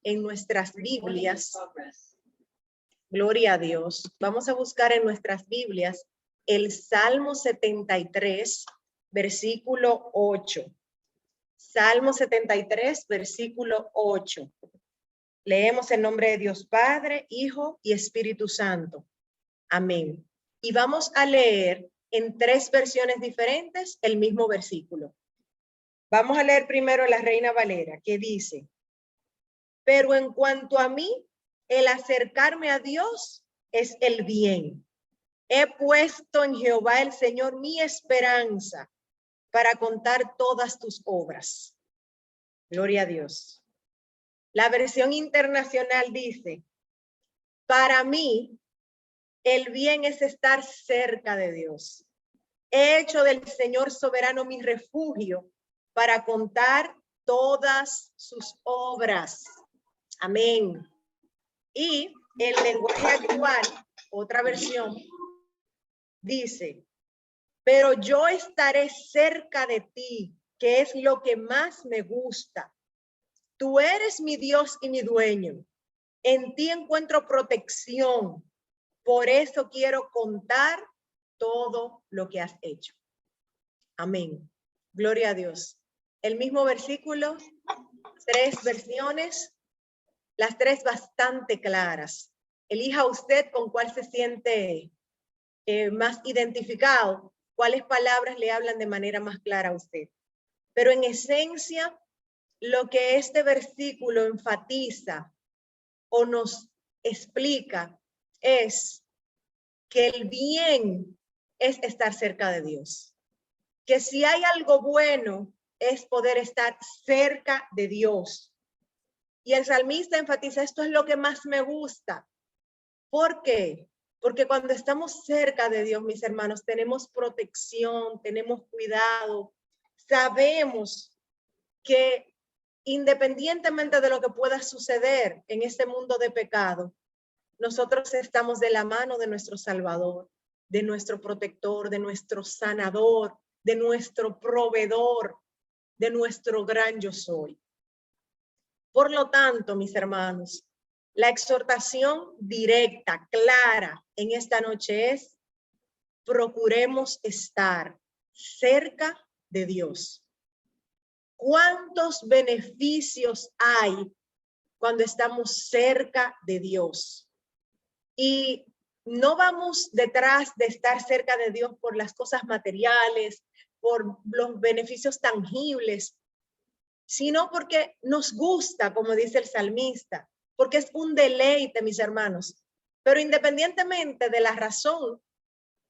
en nuestras Biblias. Gloria a Dios. Vamos a buscar en nuestras Biblias el Salmo 73, versículo 8. Salmo 73, versículo 8. Leemos en nombre de Dios Padre, Hijo y Espíritu Santo. Amén. Y vamos a leer en 3 versiones diferentes el mismo versículo. Vamos a leer primero la Reina Valera, que dice: pero en cuanto a mí, el acercarme a Dios es el bien. He puesto en Jehová el Señor mi esperanza para contar todas tus obras. Gloria a Dios. La versión internacional dice: para mí, el bien es estar cerca de Dios. He hecho del Señor soberano mi refugio para contar todas sus obras. Amén. Y el lenguaje actual, otra versión, dice: pero yo estaré cerca de ti, que es lo que más me gusta. Tú eres mi Dios y mi dueño. En ti encuentro protección. Por eso quiero contar todo lo que has hecho. Amén. Gloria a Dios. El mismo versículo, 3 versiones, las 3 bastante claras. Elija usted con cuál se siente más identificado, cuáles palabras le hablan de manera más clara a usted. Pero en esencia, lo que este versículo enfatiza o nos explica es que el bien es estar cerca de Dios. Que si hay algo bueno es poder estar cerca de Dios. Y el salmista enfatiza: esto es lo que más me gusta. ¿Por qué? Porque cuando estamos cerca de Dios, mis hermanos, tenemos protección, tenemos cuidado, sabemos que independientemente de lo que pueda suceder en este mundo de pecado, nosotros estamos de la mano de nuestro Salvador, de nuestro protector, de nuestro sanador, de nuestro proveedor, de nuestro gran yo soy. Por lo tanto, mis hermanos, la exhortación directa, clara en esta noche es: procuremos estar cerca de Dios. ¿Cuántos beneficios hay cuando estamos cerca de Dios? Y no vamos detrás de estar cerca de Dios por las cosas materiales, por los beneficios tangibles, sino porque nos gusta, como dice el salmista, porque es un deleite, mis hermanos. Pero independientemente de la razón,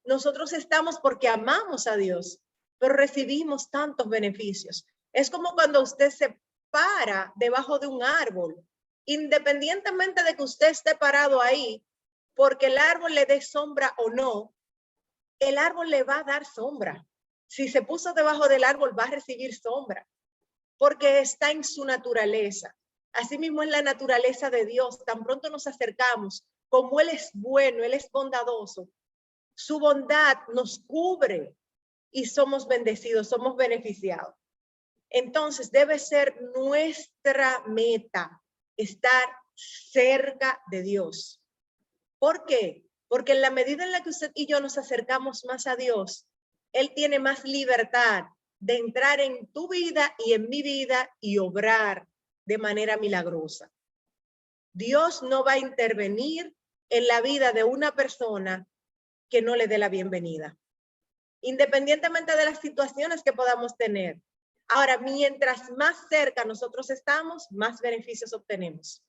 nosotros estamos porque amamos a Dios, pero recibimos tantos beneficios. Es como cuando usted se para debajo de un árbol, independientemente de que usted esté parado ahí, porque el árbol le dé sombra o no, el árbol le va a dar sombra. Si se puso debajo del árbol, va a recibir sombra, porque está en su naturaleza. Asimismo es la naturaleza de Dios. Tan pronto nos acercamos, como Él es bueno, Él es bondadoso, su bondad nos cubre y somos bendecidos, somos beneficiados. Entonces debe ser nuestra meta estar cerca de Dios. ¿Por qué? Porque en la medida en la que usted y yo nos acercamos más a Dios, Él tiene más libertad de entrar en tu vida y en mi vida y obrar de manera milagrosa. Dios no va a intervenir en la vida de una persona que no le dé la bienvenida, independientemente de las situaciones que podamos tener. Ahora, mientras más cerca nosotros estamos, más beneficios obtenemos.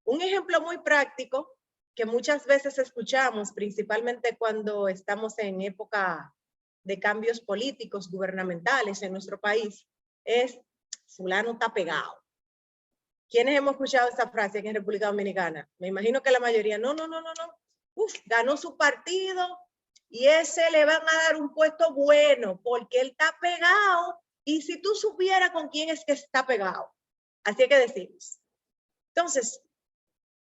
Un ejemplo muy práctico que muchas veces escuchamos, principalmente cuando estamos en época de cambios políticos, gubernamentales en nuestro país, es: fulano está pegado. ¿Quiénes hemos escuchado esa frase aquí en República Dominicana? Me imagino que la mayoría. No. Ganó su partido y ese le van a dar un puesto bueno porque él está pegado. Y si tú supieras con quién es que está pegado. Así es que decimos. Entonces,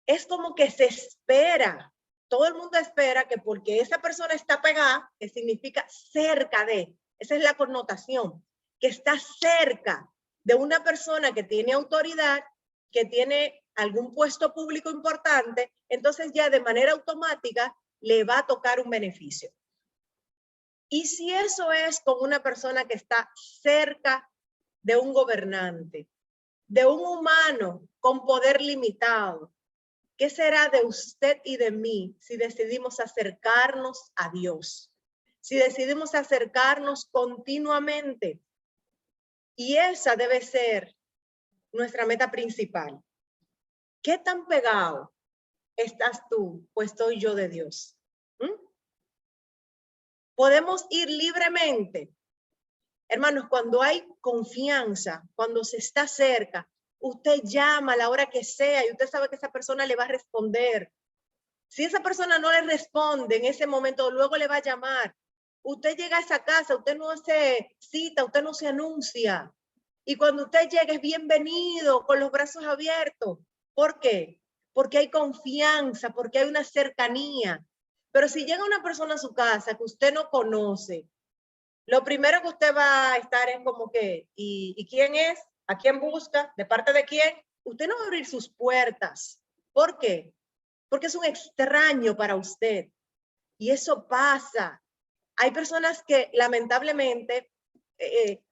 es como que se espera, todo el mundo espera que porque esa persona está pegada, que significa cerca de, esa es la connotación, que está cerca de una persona que tiene autoridad, que tiene algún puesto público importante, entonces ya de manera automática le va a tocar un beneficio. Y si eso es con una persona que está cerca de un gobernante, de un humano con poder limitado, ¿qué será de usted y de mí si decidimos acercarnos a Dios? Si decidimos acercarnos continuamente. Y esa debe ser nuestra meta principal. ¿Qué tan pegado estás tú o estoy yo de Dios? Podemos ir libremente. Hermanos, cuando hay confianza, cuando se está cerca, usted llama a la hora que sea y usted sabe que esa persona le va a responder. Si esa persona no le responde en ese momento, luego le va a llamar. Usted llega a esa casa, usted no hace cita, usted no se anuncia. Y cuando usted llegue es bienvenido, con los brazos abiertos. ¿Por qué? Porque hay confianza, porque hay una cercanía. Pero si llega una persona a su casa que usted no conoce, lo primero que usted va a estar es como que, ¿y quién es? ¿A quién busca? ¿De parte de quién? Usted no va a abrir sus puertas. ¿Por qué? Porque es un extraño para usted. Y eso pasa. Hay personas que lamentablemente,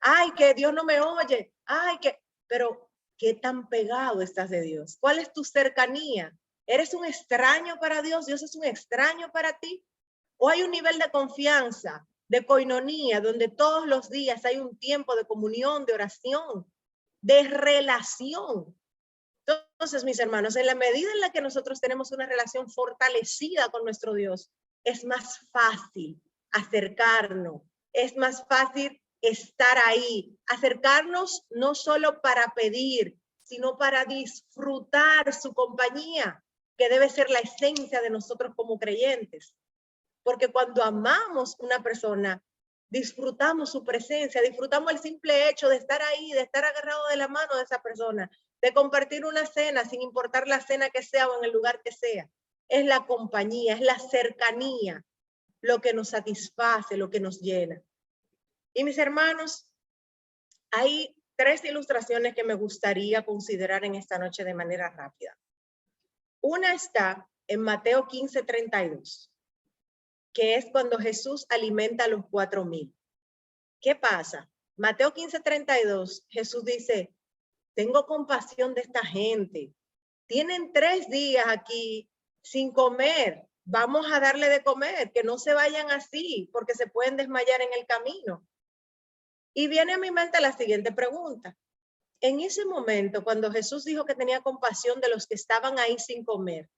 ay, que Dios no me oye, ay, pero ¿qué tan pegado estás de Dios? ¿Cuál es tu cercanía? ¿Eres un extraño para Dios? ¿Dios es un extraño para ti? ¿O hay un nivel de confianza, de coinonía, donde todos los días hay un tiempo de comunión, de oración, de relación? Entonces, mis hermanos, en la medida en la que nosotros tenemos una relación fortalecida con nuestro Dios, es más fácil acercarnos, es más fácil estar ahí, acercarnos no solo para pedir, sino para disfrutar su compañía, que debe ser la esencia de nosotros como creyentes. Porque cuando amamos una persona, disfrutamos su presencia, disfrutamos el simple hecho de estar ahí, de estar agarrado de la mano de esa persona, de compartir una cena, sin importar la cena que sea o en el lugar que sea. Es la compañía, es la cercanía lo que nos satisface, lo que nos llena. Y mis hermanos, hay 3 ilustraciones que me gustaría considerar en esta noche de manera rápida. Una está en Mateo 15:32, que es cuando Jesús alimenta a los 4,000. ¿Qué pasa? Mateo 15:32, Jesús dice, tengo compasión de esta gente. Tienen 3 días aquí sin comer. Vamos a darle de comer, que no se vayan así, porque se pueden desmayar en el camino. Y viene a mi mente la siguiente pregunta. En ese momento, cuando Jesús dijo que tenía compasión de los que estaban ahí sin comer,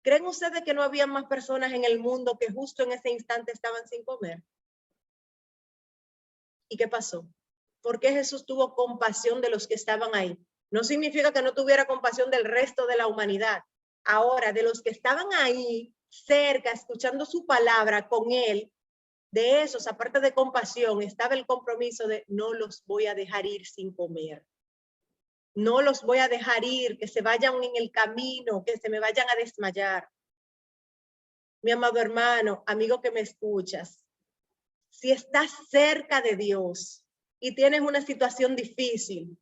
¿creen ustedes que no había más personas en el mundo que justo en ese instante estaban sin comer? ¿Y qué pasó? ¿Por qué Jesús tuvo compasión de los que estaban ahí? No significa que no tuviera compasión del resto de la humanidad. Ahora, de los que estaban ahí cerca, escuchando su palabra con él, de esos, aparte de compasión, estaba el compromiso de no los voy a dejar ir sin comer. No los voy a dejar ir, que se vayan en el camino, que se me vayan a desmayar. Mi amado hermano, amigo que me escuchas, si estás cerca de Dios y tienes una situación difícil,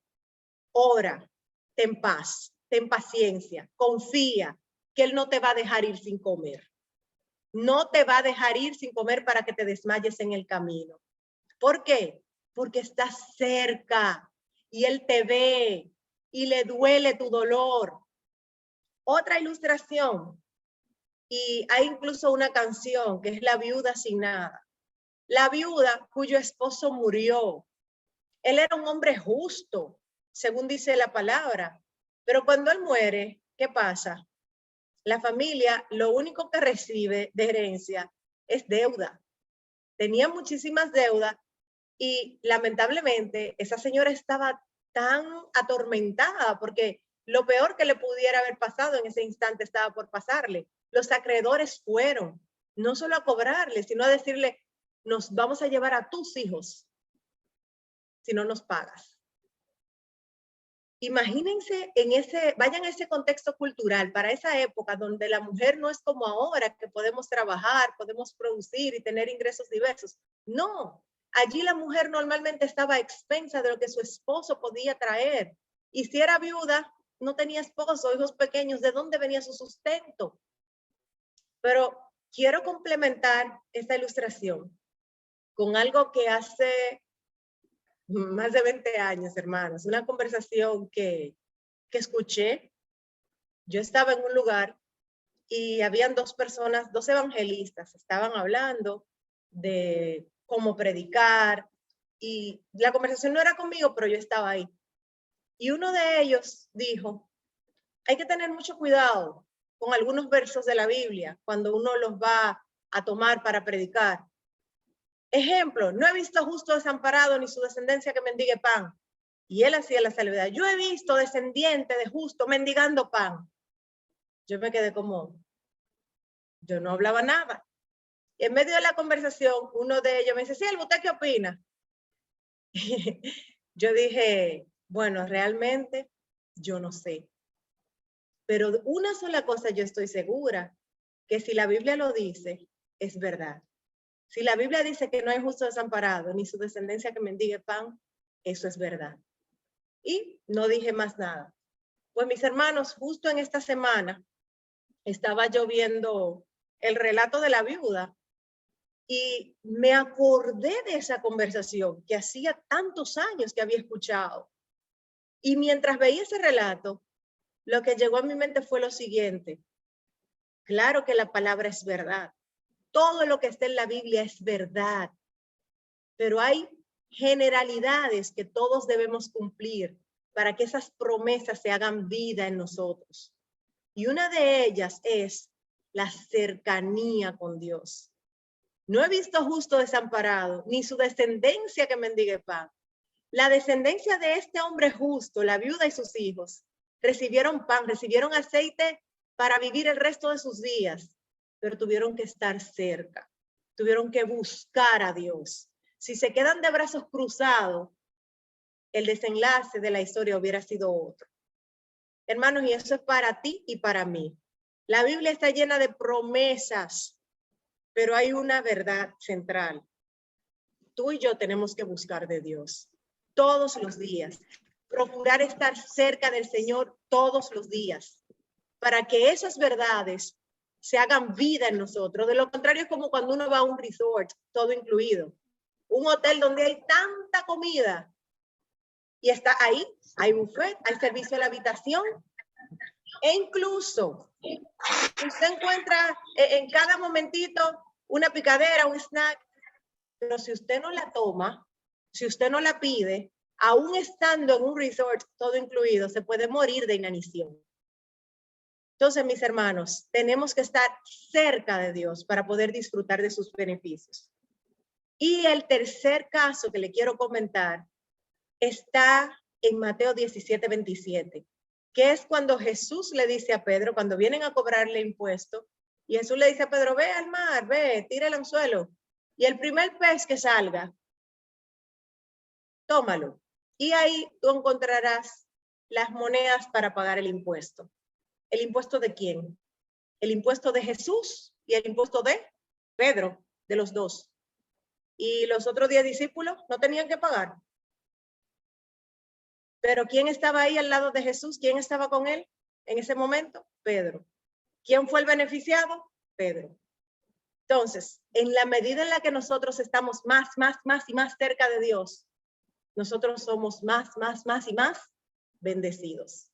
ora, ten paz, ten paciencia, confía que Él no te va a dejar ir sin comer. No te va a dejar ir sin comer para que te desmayes en el camino. ¿Por qué? Porque estás cerca y Él te ve y le duele tu dolor. Otra ilustración, y hay incluso una canción que es La viuda sin nada. La viuda cuyo esposo murió. Él era un hombre justo, según dice la palabra. Pero cuando él muere, ¿qué pasa? La familia lo único que recibe de herencia es deuda. Tenía muchísimas deudas y lamentablemente esa señora estaba tan atormentada porque lo peor que le pudiera haber pasado en ese instante estaba por pasarle. Los acreedores fueron no solo a cobrarle, sino a decirle, nos vamos a llevar a tus hijos si no nos pagas. Imagínense vayan a ese contexto cultural para esa época donde la mujer no es como ahora que podemos trabajar, podemos producir y tener ingresos diversos. No, allí la mujer normalmente estaba expensa de lo que su esposo podía traer. Y si era viuda, no tenía esposo, hijos pequeños, ¿de dónde venía su sustento? Pero quiero complementar esta ilustración con algo que hace más de 20 años, hermanos, una conversación que escuché. Yo estaba en un lugar y habían dos personas, dos evangelistas, estaban hablando de cómo predicar y la conversación no era conmigo, pero yo estaba ahí. Y uno de ellos dijo, hay que tener mucho cuidado con algunos versos de la Biblia cuando uno los va a tomar para predicar. Ejemplo, no he visto justo desamparado ni su descendencia que mendigue pan. Y él hacía la salvedad. Yo he visto descendiente de justo mendigando pan. Yo me quedé como, yo no hablaba nada. Y en medio de la conversación, uno de ellos me dice, Silvia, ¿usted qué opina? Yo dije, bueno, realmente yo no sé. Pero una sola cosa yo estoy segura, que si la Biblia lo dice, es verdad. Si la Biblia dice que no hay justo desamparado, ni su descendencia que mendigue pan, eso es verdad. Y no dije más nada. Pues mis hermanos, justo en esta semana estaba yo viendo el relato de la viuda y me acordé de esa conversación que hacía tantos años que había escuchado. Y mientras veía ese relato, lo que llegó a mi mente fue lo siguiente. Claro que la palabra es verdad. Todo lo que está en la Biblia es verdad. Pero hay generalidades que todos debemos cumplir para que esas promesas se hagan vida en nosotros. Y una de ellas es la cercanía con Dios. No he visto justo desamparado, ni su descendencia que mendigue pan. La descendencia de este hombre justo, la viuda y sus hijos, recibieron pan, recibieron aceite para vivir el resto de sus días, pero tuvieron que estar cerca, tuvieron que buscar a Dios. Si se quedan de brazos cruzados, el desenlace de la historia hubiera sido otro. Hermanos, y eso es para ti y para mí. La Biblia está llena de promesas, pero hay una verdad central. Tú y yo tenemos que buscar de Dios todos los días, procurar estar cerca del Señor todos los días, para que esas verdades se hagan vida en nosotros. De lo contrario es como cuando uno va a un resort, todo incluido, un hotel donde hay tanta comida y está ahí, hay buffet, hay servicio a la habitación e incluso usted encuentra en cada momentito una picadera, un snack, pero si usted no la toma, si usted no la pide, aún estando en un resort todo incluido, se puede morir de inanición. Entonces, mis hermanos, tenemos que estar cerca de Dios para poder disfrutar de sus beneficios. Y el tercer caso que le quiero comentar está en Mateo 17:27, que es cuando Jesús le dice a Pedro, cuando vienen a cobrarle impuesto, y Jesús le dice a Pedro, ve al mar, ve, tira el anzuelo, y el primer pez que salga, tómalo. Y ahí tú encontrarás las monedas para pagar el impuesto. ¿El impuesto de quién? El impuesto de Jesús y el impuesto de Pedro, de los dos. Y los otros 10 discípulos no tenían que pagar. Pero ¿quién estaba ahí al lado de Jesús? ¿Quién estaba con él en ese momento? Pedro. ¿Quién fue el beneficiado? Pedro. Entonces, en la medida en la que nosotros estamos más y más cerca de Dios, nosotros somos más y más bendecidos,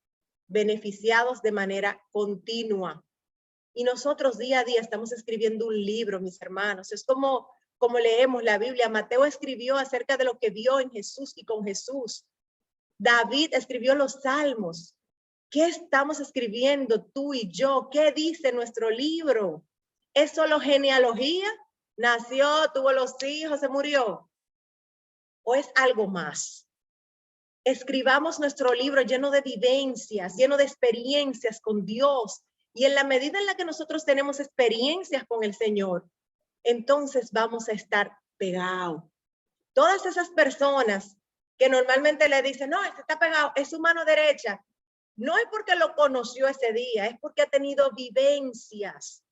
beneficiados de manera continua. Y nosotros día a día estamos escribiendo un libro, mis hermanos. Es como leemos la Biblia. Mateo escribió acerca de lo que vio en Jesús y con Jesús. David escribió los salmos. ¿Qué estamos escribiendo tú y yo? ¿Qué dice nuestro libro? ¿Es solo genealogía? ¿Nació, tuvo los hijos, se murió? ¿O es algo más? Escribamos nuestro libro lleno de vivencias, lleno de experiencias con Dios. Y en la medida en la que nosotros tenemos experiencias con el Señor, entonces vamos a estar pegados. Todas esas personas que normalmente le dicen, no, este está pegado, es su mano derecha. No es porque lo conoció ese día, es porque ha tenido vivencias.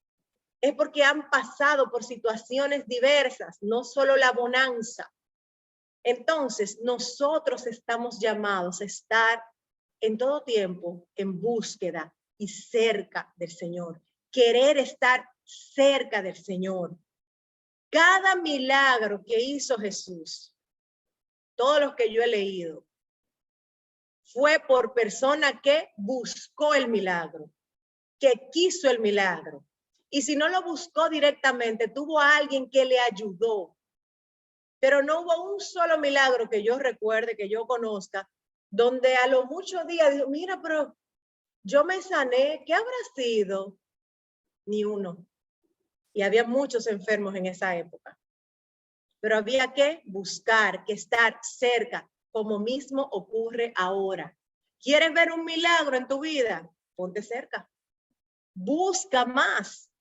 Es porque han pasado por situaciones diversas, no solo la bonanza. Entonces, nosotros estamos llamados a estar en todo tiempo en búsqueda y cerca del Señor. Querer estar cerca del Señor. Cada milagro que hizo Jesús, todos los que yo he leído, fue por persona que buscó el milagro, que quiso el milagro. Y si no lo buscó directamente, tuvo a alguien que le ayudó. Pero no hubo un solo milagro que yo recuerde, que yo conozca, donde a lo muchos días dijo, mira, pero yo me sané, ¿qué habrá sido? Ni uno. Y había muchos enfermos en esa época. Pero había que buscar, que estar cerca, como mismo ocurre ahora. ¿Quieres ver un milagro en tu vida? Ponte cerca. Busca más.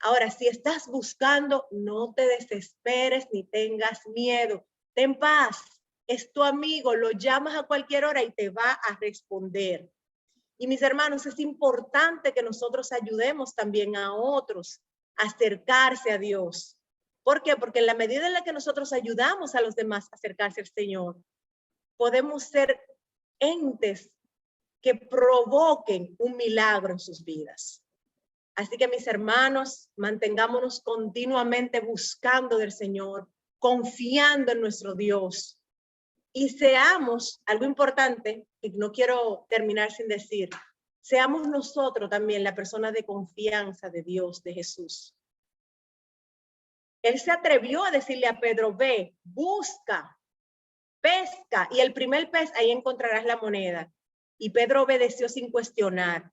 Ahora, si estás buscando, no te desesperes ni tengas miedo. Ten paz. Es tu amigo, lo llamas a cualquier hora y te va a responder. Y mis hermanos, es importante que nosotros ayudemos también a otros a acercarse a Dios. ¿Por qué? Porque en la medida en la que nosotros ayudamos a los demás a acercarse al Señor, podemos ser entes que provoquen un milagro en sus vidas. Así que mis hermanos, mantengámonos continuamente buscando del Señor, confiando en nuestro Dios y seamos, algo importante, y no quiero terminar sin decir, seamos nosotros también la persona de confianza de Dios, de Jesús. Él se atrevió a decirle a Pedro, ve, busca, pesca, y el primer pez, ahí encontrarás la moneda. Y Pedro obedeció sin cuestionar.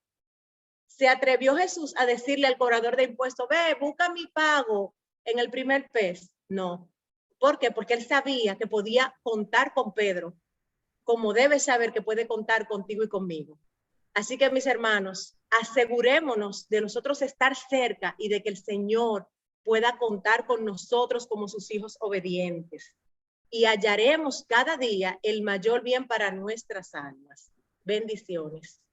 ¿Se atrevió Jesús a decirle al cobrador de impuestos, ve, busca mi pago en el primer pez? No. ¿Por qué? Porque él sabía que podía contar con Pedro, como debe saber que puede contar contigo y conmigo. Así que, mis hermanos, asegurémonos de nosotros estar cerca y de que el Señor pueda contar con nosotros como sus hijos obedientes. Y hallaremos cada día el mayor bien para nuestras almas. Bendiciones.